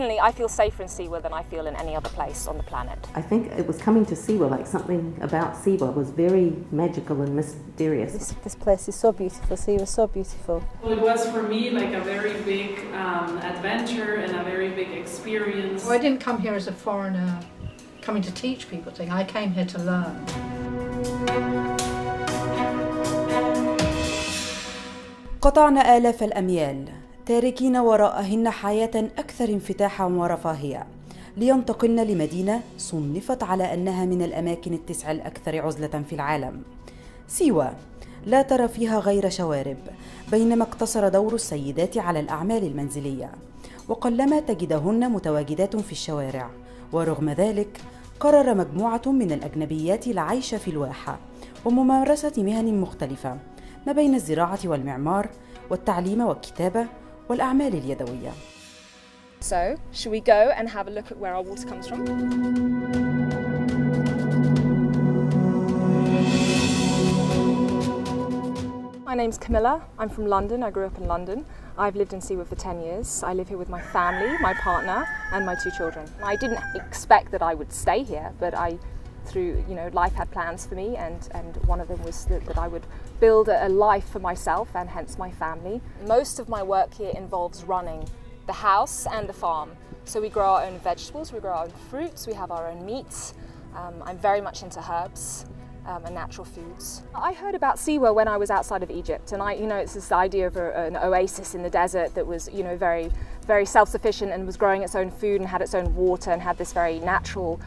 Personally, I feel safer in Siwa than I feel in any other place on the planet. I think it was coming to Siwa, like something about Siwa was very magical and mysterious. This place is so beautiful, Siwa is so beautiful. Well, it was for me like a very big adventure and a very big experience. Well, I didn't come here as a foreigner coming to teach people things, I came here to learn. قطعن آلاف الأميال تاركين وراءهن حياة أكثر انفتاحا ورفاهية لينتقلن لمدينة صنفت على أنها من الأماكن التسع الأكثر عزلة في العالم. سيوا لا ترى فيها غير شوارب، بينما اقتصر دور السيدات على الأعمال المنزلية، وقلما تجدهن متواجدات في الشوارع. ورغم ذلك قرر مجموعة من الأجنبيات العيش في الواحة وممارسة مهن مختلفة ما بين الزراعة والمعمار والتعليم والكتابة والأعمال اليدوية. So, should we go and have a look at where our water comes from? My name's Camilla. I'm from London. I grew up in London. I've lived in Siwa for 10 years. I live here with my family, my partner, and my 2 children. I didn't expect that I would stay here, but life had plans for me, and one of them was that I would build a life for myself and hence my family. Most of my work here involves running the house and the farm. So we grow our own vegetables, we grow our own fruits, we have our own meats. I'm very much into herbs and natural foods. I heard about Siwa when I was outside of Egypt, and it's this idea of an oasis in the desert that was, very, very self-sufficient and was growing its own food and had its own water and had this very natural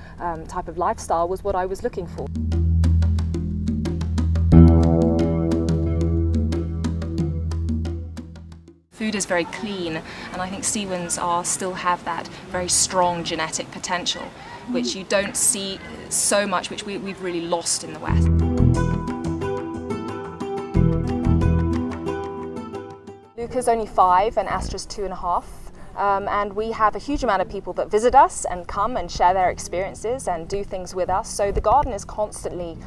type of lifestyle was what I was looking for. Food is very clean, and I think Siwans still have that very strong genetic potential, which you don't see so much, which we've really lost in the West. Luca's only 5 and Astra's 2.5. And we have a huge amount of people that visit us and come and share their experiences and do things with us. So the garden is constantly,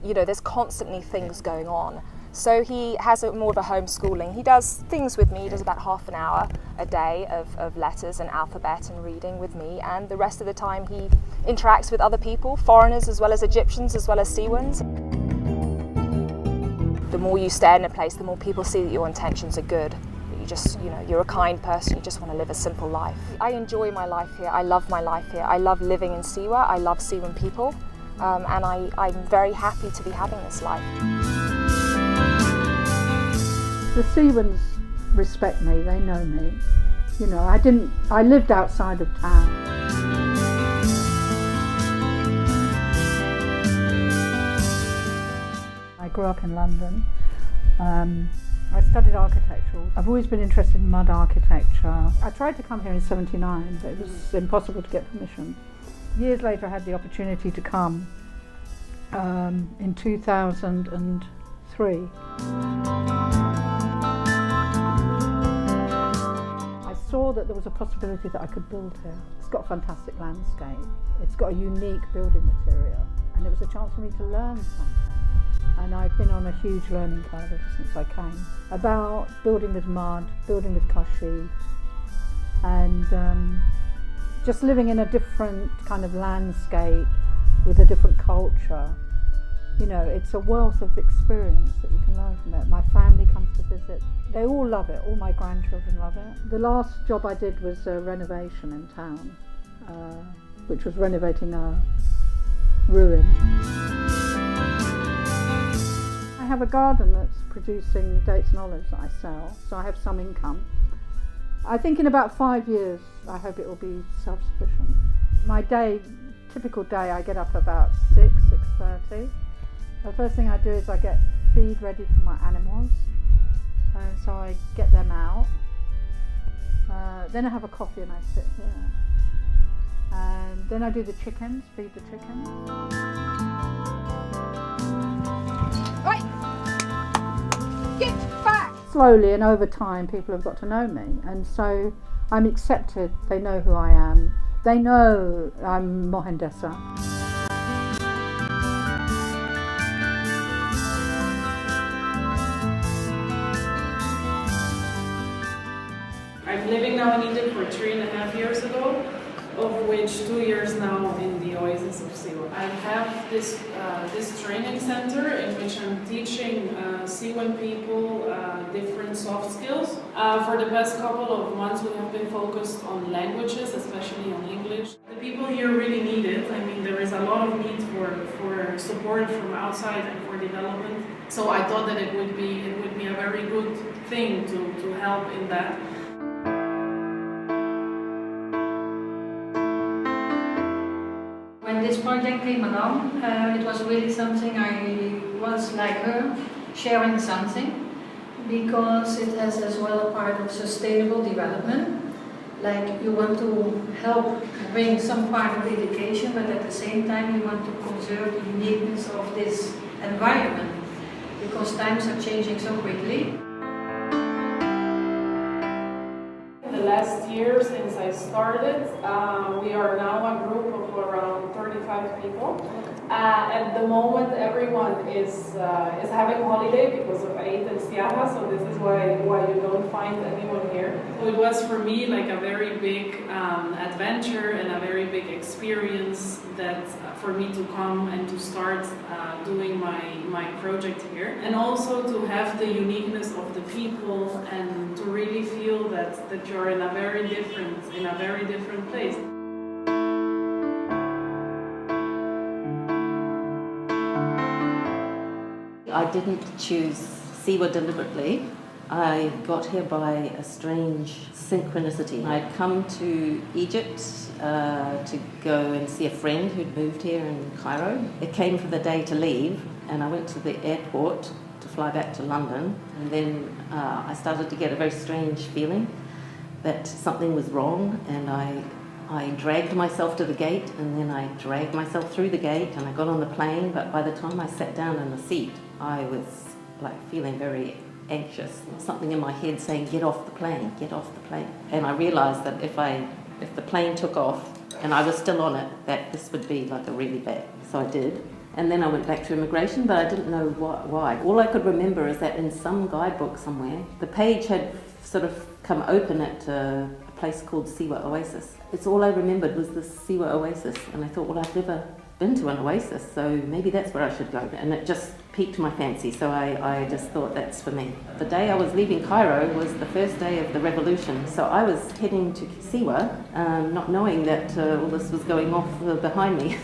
there's constantly things going on. So he has more of a homeschooling. He does things with me. He does about half an hour a day of letters and alphabet and reading with me, and the rest of the time he interacts with other people, foreigners as well as Egyptians as well as Siwans. The more you stay in a place, the more people see that your intentions are good. You're a kind person, you just want to live a simple life. I enjoy my life here, I love my life here. I love living in Siwa, I love Siwan people, and I'm very happy to be having this life. The Siwans respect me, they know me. I lived outside of town. I grew up in London. I studied architecture. I've always been interested in mud architecture. I tried to come here in '79, but it was impossible to get permission. Years later I had the opportunity to come in 2003. I saw that there was a possibility that I could build here. It's got a fantastic landscape, it's got a unique building material, and it was a chance for me to learn something. And I've been on a huge learning curve ever since I came, about building with mud, building with kashi, and just living in a different kind of landscape with a different culture. It's a wealth of experience that you can learn from it. My family comes to visit. They all love it, all my grandchildren love it. The last job I did was a renovation in town, which was renovating a ruin. I have a garden that's producing dates and olives that I sell, so I have some income. I think in about 5 years, I hope it will be self-sufficient. My typical day, I get up about 6:30. The first thing I do is I get feed ready for my animals, and so I get them out. Then I have a coffee and I sit here. And then I do the chickens, feed the chickens. Right. Get back! Slowly and over time people have got to know me, and so I'm accepted. They know who I am. They know I'm Mohendessa. I've I'm living now in Egypt for 3.5 years ago, of which 2 years now in the oasis of Siwa. I have this training center in which I'm teaching Siwan people different soft skills. For the past couple of months we have been focused on languages, especially on English. The people here really need it. I mean, there is a lot of need for support from outside and for development. So I thought that it would be a very good thing to help in that. When this project came along, it was really something I was like her, sharing something, because it has as well a part of sustainable development. Like you want to help bring some part of education, but at the same time you want to conserve the uniqueness of this environment, because times are changing so quickly. The last year since I started, we are now a group of around 35 people. At the moment, everyone is having holiday because of Eid and Siwa, so this is why you don't find anyone here. So it was for me like a very big adventure and a very big experience that for me to come and to start doing my project here, and also to have the uniqueness of the people and to really feel that you're in a very different place. I didn't choose Siwa deliberately. I got here by a strange synchronicity. I'd come to Egypt to go and see a friend who'd moved here in Cairo. It came for the day to leave, and I went to the airport to fly back to London, and then I started to get a very strange feeling that something was wrong, and I dragged myself to the gate, and then I dragged myself through the gate, and I got on the plane, but by the time I sat down in the seat, I was like feeling very anxious. Something in my head saying, get off the plane, get off the plane. And I realised that if the plane took off and I was still on it, that this would be like a really bad. So I did. And then I went back to immigration, but I didn't know why. All I could remember is that in some guidebook somewhere, the page had sort of come open at a place called Siwa Oasis. It's all I remembered was the Siwa Oasis, and I thought, well, I've never been to an oasis, so maybe that's where I should go. And it just piqued my fancy, so I just thought that's for me. The day I was leaving Cairo was the first day of the revolution, so I was heading to Siwa, not knowing that all this was going off behind me.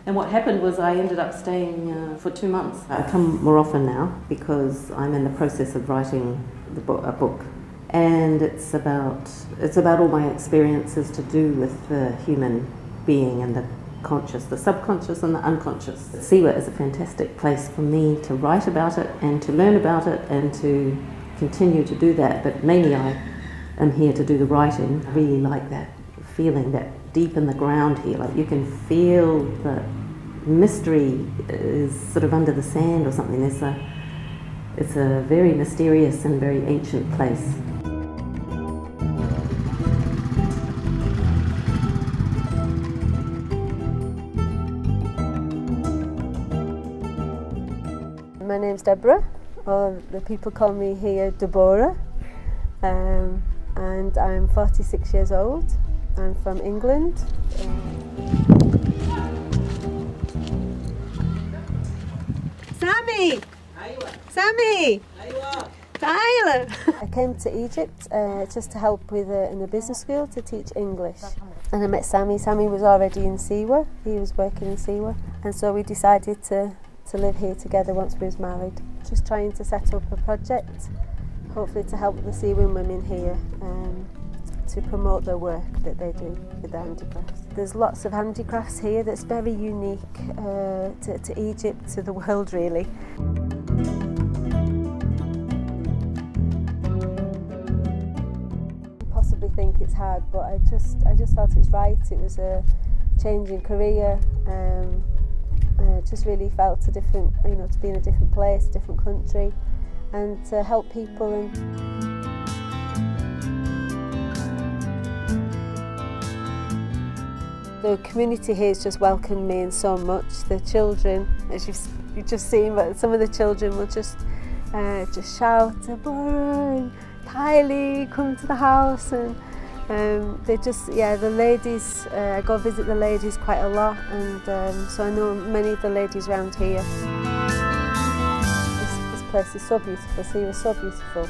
And what happened was I ended up staying for 2 months. I come more often now because I'm in the process of writing a book. And it's about all my experiences to do with the human being and the conscious, the subconscious and the unconscious. Siwa is a fantastic place for me to write about it and to learn about it and to continue to do that, but mainly I am here to do the writing. I really like that feeling, that deep in the ground here, like you can feel the mystery is sort of under the sand or something. It's a very mysterious and very ancient place. My name's Deborah, or the people call me here Deborah, and I'm 46 years old. I'm from England. Sammy! Sammy! Tyler! I came to Egypt just to help with in a business school to teach English. And I met Sammy. Sammy was already in Siwa. He was working in Siwa. And so we decided to live here together once we was married. Just trying to set up a project, hopefully to help the Siwan women here to promote the work that they do with their handicrafts. There's lots of handicrafts here that's very unique to Egypt, to the world really. Possibly think it's hard, but I just felt it was right. It was a change in career. Just really felt to be in a different place, a different country, and to help people. The community here has just welcomed me in so much. The children, as you've just seen, but some of the children will just shout, Deborah and Tyler. Kylie, come to the house, and they just, yeah, the ladies, I go visit the ladies quite a lot, and so I know many of the ladies around here. This place is so beautiful, Siwa, so beautiful.